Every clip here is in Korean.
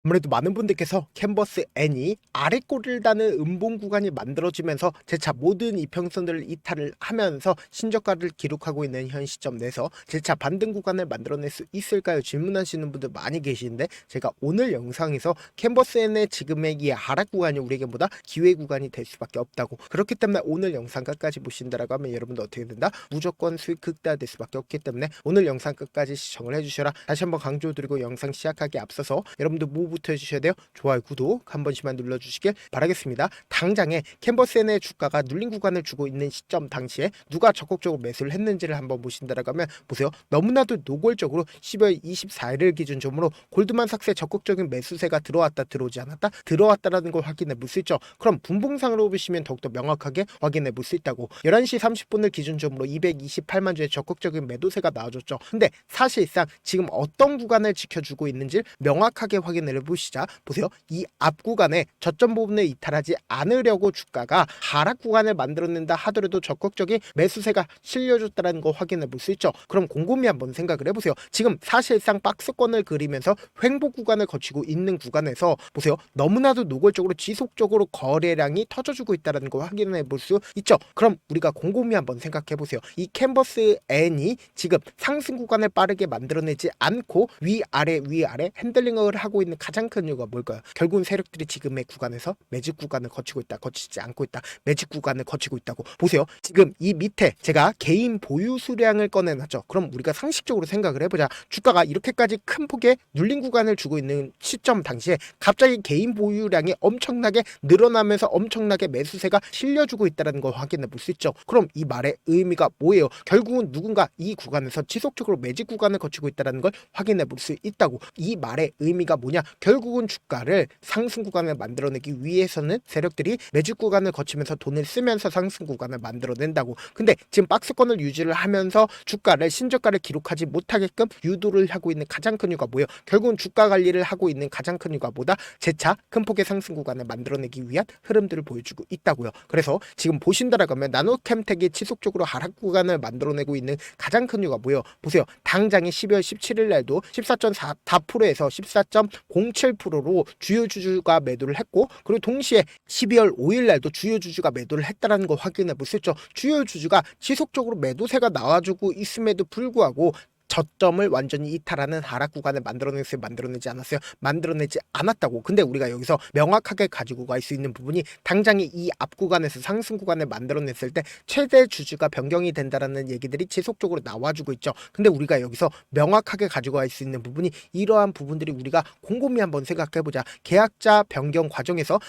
아무래도 많은 분들께서 캔버스 N이 아래 꼬리를 다는 음봉 구간이 만들어지면서 재차 모든 이평선들을 이탈을 하면서 신저가를 기록하고 있는 현 시점 내에서 재차 반등 구간을 만들어낼 수 있을까요? 질문하시는 분들 많이 계시는데, 제가 오늘 영상에서 캔버스 N의 지금의 이 하락 구간이 우리에게보다 기회 구간이 될 수밖에 없다고, 그렇기 때문에 오늘 영상 끝까지 보신다라고 하면 여러분도 어떻게 된다? 무조건 수익 극대화될 수밖에 없기 때문에 오늘 영상 끝까지 시청을 해주셔라. 다시 한번 강조드리고 영상 시작하기 앞서서 여러분들 뭐부터 해주셔야 돼요? 좋아요, 구독 한 번씩만 눌러주시길 바라겠습니다. 당장에 캔버스N의 주가가 눌린 구간을 주고 있는 시점 당시에 누가 적극적으로 매수를 했는지를 한번 보신다라고 하면 보세요. 너무나도 노골적으로 12월 24일을 기준점으로 골드만삭스의 적극적인 매수세가 들어왔다 들어오지 않았다 들어왔다라는 걸 확인해 볼 수 있죠. 그럼 분봉상으로 보시면 더욱더 명확하게 확인해 볼 수 있다고. 11시 30분을 기준점으로 228만 주의 적극적인 매도세가 나와줬죠. 근데 사실상 지금 어떤 구간을 지켜주고 있는지 명확하게 확인을 해보시자 보세요. 이 앞 구간에 저점 부분을 이탈하지 않으려고 주가가 하락 구간을 만들어낸다 하더라도 적극적인 매수세가 실려줬다는 거 확인해 볼 수 있죠. 그럼 곰곰이 한번 생각을 해보세요. 지금 사실상 박스권을 그리면서 횡보 구간을 거치고 있는 구간에서 보세요. 너무나도 노골적으로 지속적으로 거래량이 터져주고 있다는 거 확인해 볼 수 있죠. 그럼 우리가 곰곰이 한번 생각해 보세요. 이 캔버스 N이 지금 상승 구간을 빠르게 만들어내지 않고 위아래 핸들링을 하고 있는 가장 큰 이유가 뭘까요? 결국은 세력들이 지금의 구간에서 매직 구간을 거치고 있다, 거치지 않고 있다, 매직 구간을 거치고 있다고. 보세요. 지금 이 밑에 제가 개인 보유 수량을 꺼내놨죠. 그럼 우리가 상식적으로 생각을 해보자. 주가가 이렇게까지 큰 폭의 눌린 구간을 주고 있는 시점 당시에 갑자기 개인 보유량이 엄청나게 늘어나면서 엄청나게 매수세가 실려주고 있다는 걸 확인해 볼 수 있죠. 그럼 이 말의 의미가 뭐예요? 결국은 누군가 이 구간에서 지속적으로 매직 구간을 거치고 있다는 걸 확인해 볼 수 있다고. 이 말의 의미가 뭐냐? 결국은 주가를 상승 구간을 만들어내기 위해서는 세력들이 매직 구간을 거치면서 돈을 쓰면서 상승 구간을 만들어낸다고. 근데 지금 박스권을 유지를 하면서 주가를 신저가를 기록하지 못하게끔 유도를 하고 있는 가장 큰 이유가 뭐예요? 결국은 주가 관리를 하고 있는 가장 큰 이유가 뭐다? 재차 큰 폭의 상승 구간을 만들어내기 위한 흐름들을 보여주고 있다고요. 그래서 지금 보신다라고 하면 나노캠텍이 지속적으로 하락 구간을 만들어내고 있는 가장 큰 이유가 뭐예요? 보세요. 당장에 12월 17일 날도 14.4%에서 14.07%로 주요 주주가 매도를 했고, 그리고 동시에 12월 5일 날도 주요 주주가 매도를 했다라는 거 확인해 볼 수 있죠. 주요 주주가 지속적으로 매도세가 나와주고 있음에도 불구하고 저점을 완전히 이탈하는 하락 구간을 만들어내지 않았어요? 만들어내지 않았다고. 근데 우리가 여기서 명확하게 가지고 갈 수 있는 부분이 당장에 이 앞 구간에서 상승 구간을 만들어냈을 때 최대 주주가 변경이 된다라는 얘기들이 지속적으로 나와주고 있죠. 근데 우리가 여기서 명확하게 가지고 갈 수 있는 부분이 이러한 부분들이 우리가 곰곰이 한번 생각해보자. 계약자 변경 과정에서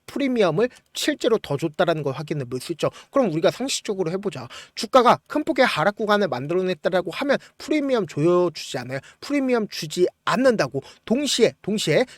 프리미엄을 실제로 더 줬다라는 걸 확인해 볼 수 있죠. 그럼 우리가 상식적으로 해보자. 주가가 큰 폭의 하락 구간을 만들어냈다라고 하면 프리미엄 줘주지 않아요? 프리미엄 주지 않는다고. 동시에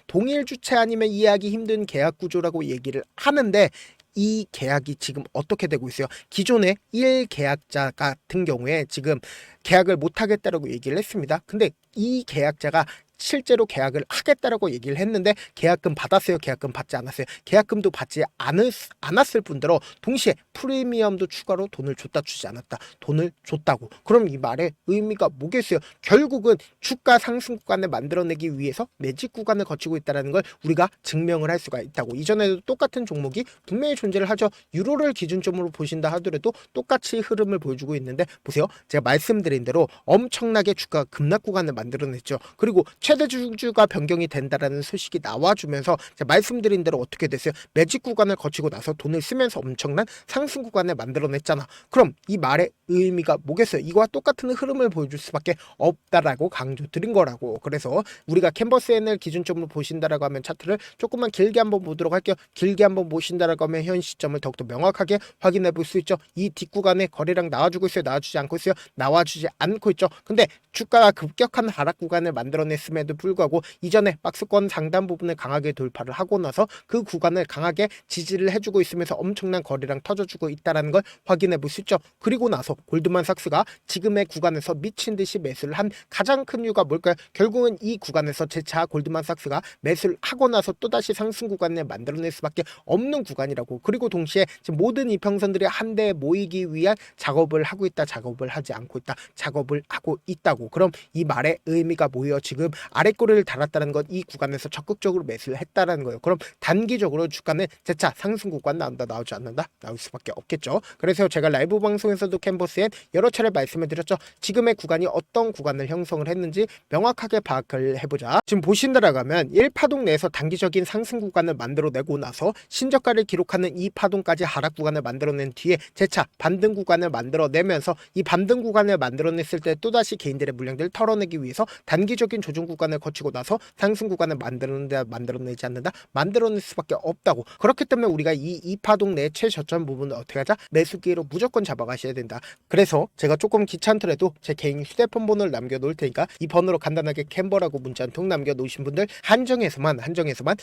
동일 주체 아니면 이해하기 힘든 계약 구조라고 얘기를 하는데, 이 계약이 지금 어떻게 되고 있어요? 기존의 1계약자 같은 경우에 지금 계약을 못 하겠다라고 얘기를 했습니다. 근데 이 계약자가 실제로 계약을 하겠다라고 얘기를 했는데 계약금 받았어요? 계약금 받지 않았어요? 계약금도 받지 않았을 뿐더러 동시에 프리미엄도 추가로 돈을 줬다 주지 않았다, 돈을 줬다고. 그럼 이 말의 의미가 뭐겠어요? 결국은 주가 상승 구간을 만들어내기 위해서 매직 구간을 거치고 있다는 걸 우리가 증명을 할 수가 있다고. 이전에도 똑같은 종목이 분명히 존재를 하죠. 유로를 기준점으로 보신다 하더라도 똑같이 흐름을 보여주고 있는데 보세요. 제가 말씀드린 대로 엄청나게 주가 급락 구간을 만들어냈죠. 그리고 최대 주주가 변경이 된다라는 소식이 나와주면서 제가 말씀드린 대로 어떻게 됐어요? 매직 구간을 거치고 나서 돈을 쓰면서 엄청난 상승 구간을 만들어냈잖아. 그럼 이 말의 의미가 뭐겠어요? 이거와 똑같은 흐름을 보여줄 수밖에 없다라고 강조드린 거라고. 그래서 우리가 캔버스N을 기준점으로 보신다라고 하면 차트를 조금만 길게 한번 보도록 할게요. 길게 한번 보신다라고 하면 현 시점을 더욱더 명확하게 확인해 볼 수 있죠. 이 뒷구간에 거래량 나와주고 있어요? 나와주지 않고 있어요? 나와주지 않고 있죠. 근데 주가가 급격한 하락 구간을 만들어냈음에도 불구하고 이전에 박스권 상단 부분을 강하게 돌파를 하고 나서 그 구간을 강하게 지지를 해주고 있으면서 엄청난 거래량 터져주고 있다는 걸 확인해 볼 수 있죠. 그리고 나서 골드만삭스가 지금의 구간에서 미친 듯이 매수를 한 가장 큰 이유가 뭘까요? 결국은 이 구간에서 재차 골드만삭스가 매수를 하고 나서 또다시 상승 구간을 만들어낼 수밖에 없는 구간이라고. 그리고 동시에 지금 모든 이평선들이 한데 모이기 위한 작업을 하고 있다, 작업을 하지 않고 있다, 작업을 하고 있다고. 그럼 이 말의 의미가 뭐예요? 지금 아래 꼬리를 달았다는 건 이 구간에서 적극적으로 매수를 했다라는 거예요. 그럼 단기적으로 주가는 재차 상승 구간 나온다, 나오지 않는다? 나올 수밖에 없겠죠. 그래서 제가 라이브 방송에서도 캔버스엔 여러 차례 말씀을 드렸죠. 지금의 구간이 어떤 구간을 형성을 했는지 명확하게 파악을 해보자. 지금 보신다라고 하면 1파동 내에서 단기적인 상승 구간을 만들어내고 나서 신저가를 기록하는 이 파동까지 하락 구간을 만들어낸 뒤에 재차 반등 구간을 만들어내면서 이 반등 구간을 만들어냈을 때 또다시 개인들의 물량들을 털어내기 위해서 단기적인 조정 구간을 거치고 나서 상승 구간을 만들어내지 않는다? 만들어낼 수밖에 없다고. 그렇기 때문에 우리가 이 파동 내 최저점 부분을 어떻게 하자? 매수 기회로 무조건 잡아가셔야 된다. 그래서 제가 조금 귀찮더라도 제 개인 휴대폰 번호를 남겨놓을 테니까 이 번호로 간단하게 캔버라고 문자 한 통 남겨놓으신 분들 한정해서만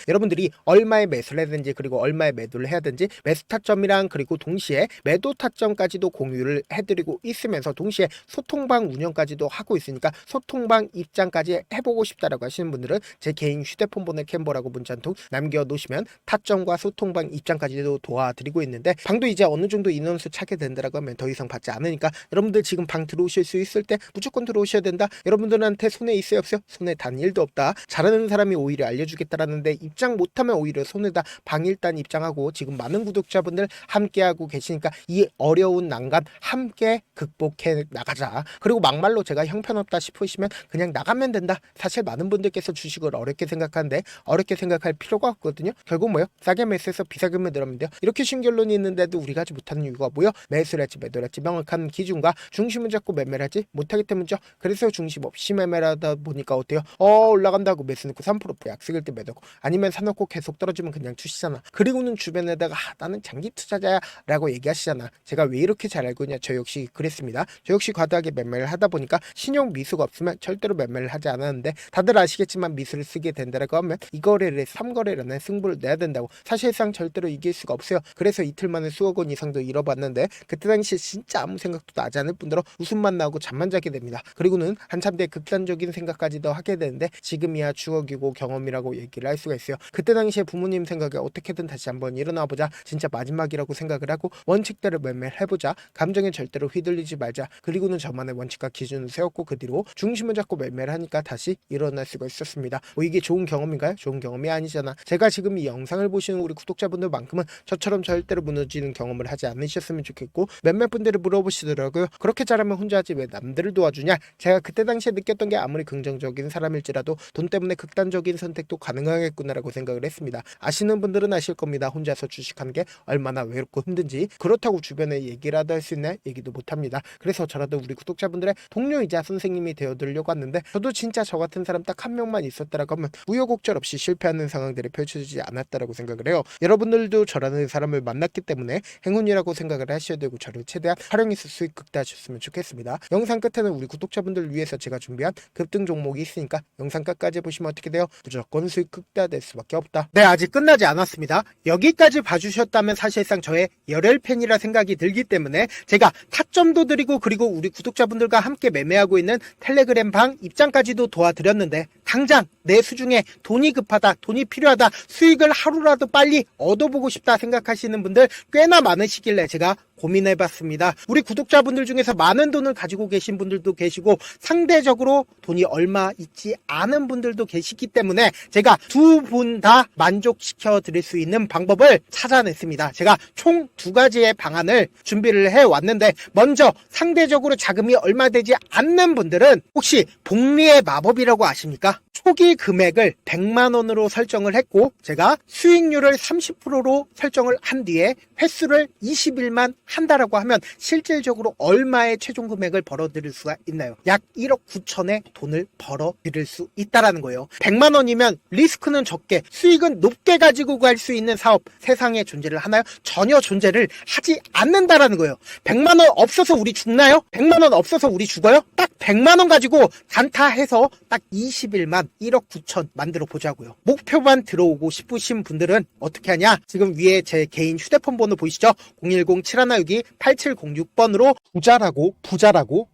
여러분들이 얼마에 매수를 해야 되는지 그리고 얼마에 매도를 해야 되는지 매수 타점이랑 그리고 동시에 매도 타점까지도 공유를 해드리고 있으면서 동시에 소통방 운영까지도 하고 있으니까 소통방 입장까지 해보고 싶다라고 하시는 분들은 제 개인 휴대폰 번호 캔버라고 문자 한 통 남겨놓으시면 타점과 소통방 입장까지도 도와드리고 있는데 방도 이제 어느 정도 인원수 차게 된다라고 하면 더 이상 받지 않으니까 여러분들 지금 방 들어오실 수 있을 때 무조건 들어오셔야 된다. 여러분들한테 손해 있어요 없어요? 손해 단 1도 없다. 잘하는 사람이 오히려 알려주겠다라는데 입장 못하면 오히려 손해다. 방 일단 입장하고 지금 많은 구독자분들 함께하고 계시니까 이 어려운 난간 함께 극복해 나가자. 그리고 막말로 제가 형편없다 싶으시면 그냥 나가면 된다. 사실 많은 분들께서 주식을 어렵게 생각하는데 어렵게 생각할 필요가 없거든요. 결국 뭐요? 싸게 매수해서 비싸게 매도하면 돼요. 이렇게 신결론이 있는데도 우리가 하지 못하는 이유가 뭐요? 매수를 할지 매도를 할지 명확한 기준과 중심을 잡고 매매를 하지 못하기 때문이죠. 그래서 중심 없이 매매를 하다 보니까 어때요? 올라간다고 매수 넣고 3% 약속일 때 매도고 아니면 사놓고 계속 떨어지면 그냥 투시잖아. 그리고는 주변에다가 나는 장기 투자자야 라고 얘기하시잖아. 제가 왜 이렇게 잘 알고 있냐? 저 역시 그랬습니다. 저 역시 과도하게 매매를 하다 보니까 신용 미수가 없으면 절대로 매매를 하지 않았는데 다들 아시겠지만 미수를 쓰게 된다라고 하면 2거래를 3거래라는 승부를 내야 된다고. 사실상 절대로 이길 수가 없어요. 그래서 이틀 만에 수억 원 이상도 잃어봤는데 그때 당시에 진짜 아무 생각도 나지 않을 뿐더러 웃음만 나오고 잠만 자게 됩니다. 그리고는 한참 뒤에 극단적인 생각까지도 하게 되는데 지금이야 추억이고 경험이라고 얘기를 할 수가 있어요. 그때 당시에 부모님 생각에 어떻게든 다시 한번 일어나보자. 진짜 마지막이라고 생각을 하고 원칙대로 매매를 해보자. 감정에 절대로 휘둘리지 말자. 그리고는 저만의 원칙과 기준을 세웠고 그 뒤로 중심을 잡고 매매를 하니까 다시 일어날 수가 있었습니다. 이게 좋은 경험인가요? 좋은 경험이 아니잖아. 제가 지금 이 영상을 보시는 우리 구독자분들만큼은 저처럼 절대로 무너지는 경험을 하지 않으셨으면 좋겠고 몇몇 분들이 물어보시더라고요. 그렇게 잘하면 혼자 하지 왜 남들을 도와주냐? 제가 그때 당시에 느꼈던 게 아무리 긍정적인 사람일지라도 돈 때문에 극단적인 선택도 가능하겠구나라고 생각을 했습니다. 아시는 분들은 아실 겁니다. 혼자서 주식하는 게 얼마나 외롭고 힘든지. 그렇다고 주변에 얘기라도 할 수 있나? 얘기도 못합니다. 그래서 저라도 우리 구독자분들의 동료이자 선생님이 되어드리려고 왔는데 저도 진짜 저 같은 사람 딱 한 명만 있었다라고 하면 우여곡절 없이 실패하는 상황들이 펼쳐지지 않았다라고 생각을 해요. 여러분들도 저라는 사람을 만났기 때문에 행운이라고 생각을 하셔야 되고 저를 최대한 활용해서 수익 극대화하셨으면 좋겠습니다. 영상 끝에는 우리 구독자분들 위해서 제가 준비한 급등 종목이 있으니까 영상 끝까지 보시면 어떻게 돼요? 무조건 수익 극대화될 수밖에 없다. 네, 아직 끝나지 않았습니다. 여기까지 봐주셨다면 사실상 저의 열혈 팬이라 생각이 들기 때문에 제가 타점도 드리고 그리고 우리 구독자분들과 함께 매매하고 있는 텔레그램 방 입장까지도 도와드렸는데 당장 내 수중에 돈이 급하다, 돈이 필요하다, 수익을 하루라도 빨리 얻어보고 싶다 생각하시는 분들 꽤나 많으시길래 제가 고민해봤습니다. 우리 구독자분들 중에서 많은 돈을 가지고 계신 분들도 계시고 상대적으로 돈이 얼마 있지 않은 분들도 계시기 때문에 제가 두 분 다 만족시켜 드릴 수 있는 방법을 찾아냈습니다. 제가 총 2가지의 방안을 준비를 해왔는데 먼저 상대적으로 자금이 얼마 되지 않는 분들은 혹시 복리의 마법이라고 아십니까? 초기 금액을 100만 원으로 설정을 했고 제가 수익률을 30%로 설정을 한 뒤에 횟수를 20일만 한다라고 하면 실질적으로 얼마의 최종 금액을 벌어들일 수가 있나요? 약 1억 9천의 돈을 벌어들일 수 있다라는 거예요. 100만 원이면 리스크는 적게 수익은 높게 가지고 갈 수 있는 사업 세상에 존재를 하나요? 전혀 존재를 하지 않는다라는 거예요. 100만 원 없어서 우리 죽나요? 100만 원 없어서 우리 죽어요? 딱 100만 원 가지고 단타해서 딱 20일만 1억 9천 만들어 보자고요. 목표만 들어오고 싶으신 분들은 어떻게 하냐? 지금 위에 제 개인 휴대폰 번호 보이시죠? 010-7162-8706번으로 부자라고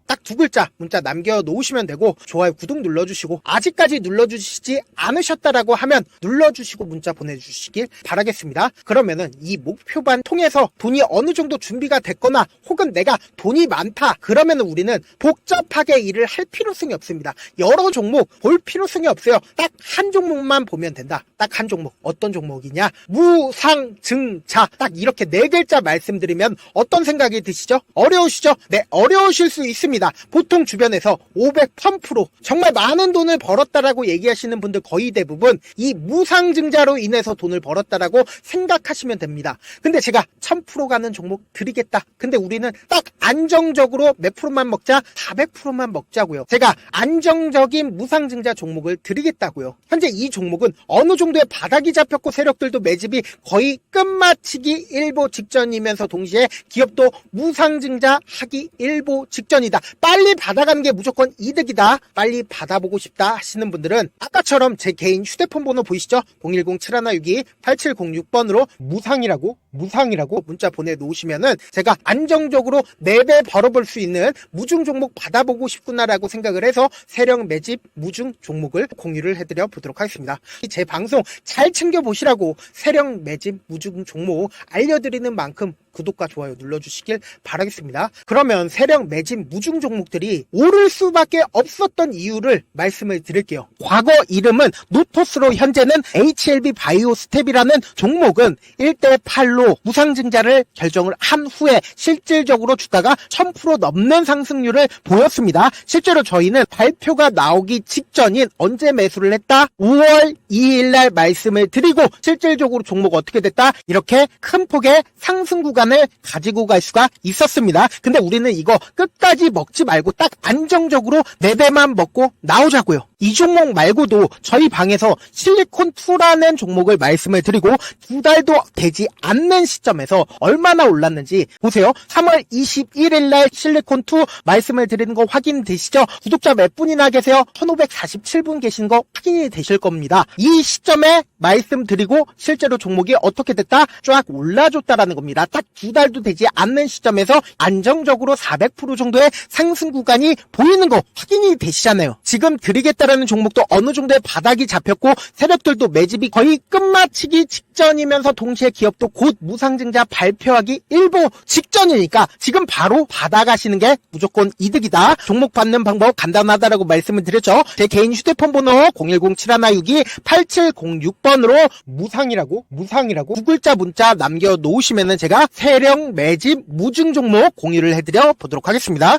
딱 두 글자 문자 남겨놓으시면 되고 좋아요 구독 눌러주시고 아직까지 눌러주시지 않으셨다라고 하면 눌러주시고 문자 보내주시길 바라겠습니다. 그러면은 이 목표반 통해서 돈이 어느 정도 준비가 됐거나 혹은 내가 돈이 많다 그러면은 우리는 복잡하게 일을 할 필요성이 없습니다. 여러 종목 볼 필요성이 없어요. 딱 한 종목만 보면 된다. 딱 한 종목. 어떤 종목이냐? 무상증자. 딱 이렇게 네 글자 말씀드리면 어떤 생각이 드시죠? 어려우시죠? 네, 어려우실 수 있습니다. 보통 주변에서 500, 1000% 정말 많은 돈을 벌었다라고 얘기하시는 분들 거의 대부분 이 무상증자로 인해서 돈을 벌었다라고 생각하시면 됩니다. 근데 제가 1000% 가는 종목 드리겠다. 근데 우리는 딱 안정적으로 몇 프로만 먹자? 400%만 먹자고요. 제가 안정적인 무상증자 종목을 드리겠다고요. 현재 이 종목은 어느 정도의 바닥이 잡혔고 세력들도 매집이 거의 끝마치기 일보 직전이면서 동시에 기업도 무상증자 하기 일보 직전이다. 빨리 받아가는 게 무조건 이득이다. 빨리 받아보고 싶다 하시는 분들은 아까처럼 제 개인 휴대폰 번호 보이시죠? 010-7162-8706번으로 무상이라고 문자 보내놓으시면은 제가 안정적으로 4배 벌어볼 수 있는 무중 종목 받아보고 싶구나라고 생각을 해서 세력 매집 무중 종목을 공유를 해드려 보도록 하겠습니다. 제 방송 잘 챙겨보시라고 세력 매집 무중 종목 알려드리는 만큼 구독과 좋아요 눌러주시길 바라겠습니다. 그러면 세력 매집 무중 종목들이 오를 수밖에 없었던 이유를 말씀을 드릴게요. 과거 이름은 노토스로 현재는 HLB 바이오스텝이라는 종목은 1대8로 무상증자를 결정을 한 후에 실질적으로 주가가 1000% 넘는 상승률을 보였습니다. 실제로 저희는 발표가 나오기 직전인 언제 매수를 했다? 5월 2일 날 말씀을 드리고 실질적으로 종목 어떻게 됐다? 이렇게 큰 폭의 상승 구간을 가지고 갈 수가 있었습니다. 근데 우리는 이거 끝까지 먹지 말고 딱 안정적으로 4배만 먹고 나오자고요. 이 종목 말고도 저희 방에서 실리콘2라는 종목을 말씀을 드리고 2달도 되지 않는 시점에서 얼마나 올랐는지 보세요. 3월 21일 날 실리콘2 말씀을 드리는 거 확인되시죠? 구독자 몇 분이나 계세요? 1547분 계신 거 확인이 되실 겁니다. 이 시점에 말씀드리고 실제로 종목이 어떻게 됐다? 쫙 올라줬다라는 겁니다. 딱 2달도 되지 않는 시점에서 안정적으로 400% 정도의 상승 구간이 보이는 거 확인이 되시잖아요. 지금 드리겠다라는 종목도 어느 정도의 바닥이 잡혔고 세력들도 매집이 거의 끝마치기 직전이면서 동시에 기업도 곧 무상증자 발표하기 일보 직전이니까 지금 바로 받아가시는 게 무조건 이득이다. 종목 받는 방법 간단하다라고 말씀을 드렸죠. 제 개인 휴대폰 번호 010-7162-8706번으로 무상이라고 두 글자 문자 남겨놓으시면은 제가 세력 매집 무중 종목 공유를 해드려 보도록 하겠습니다.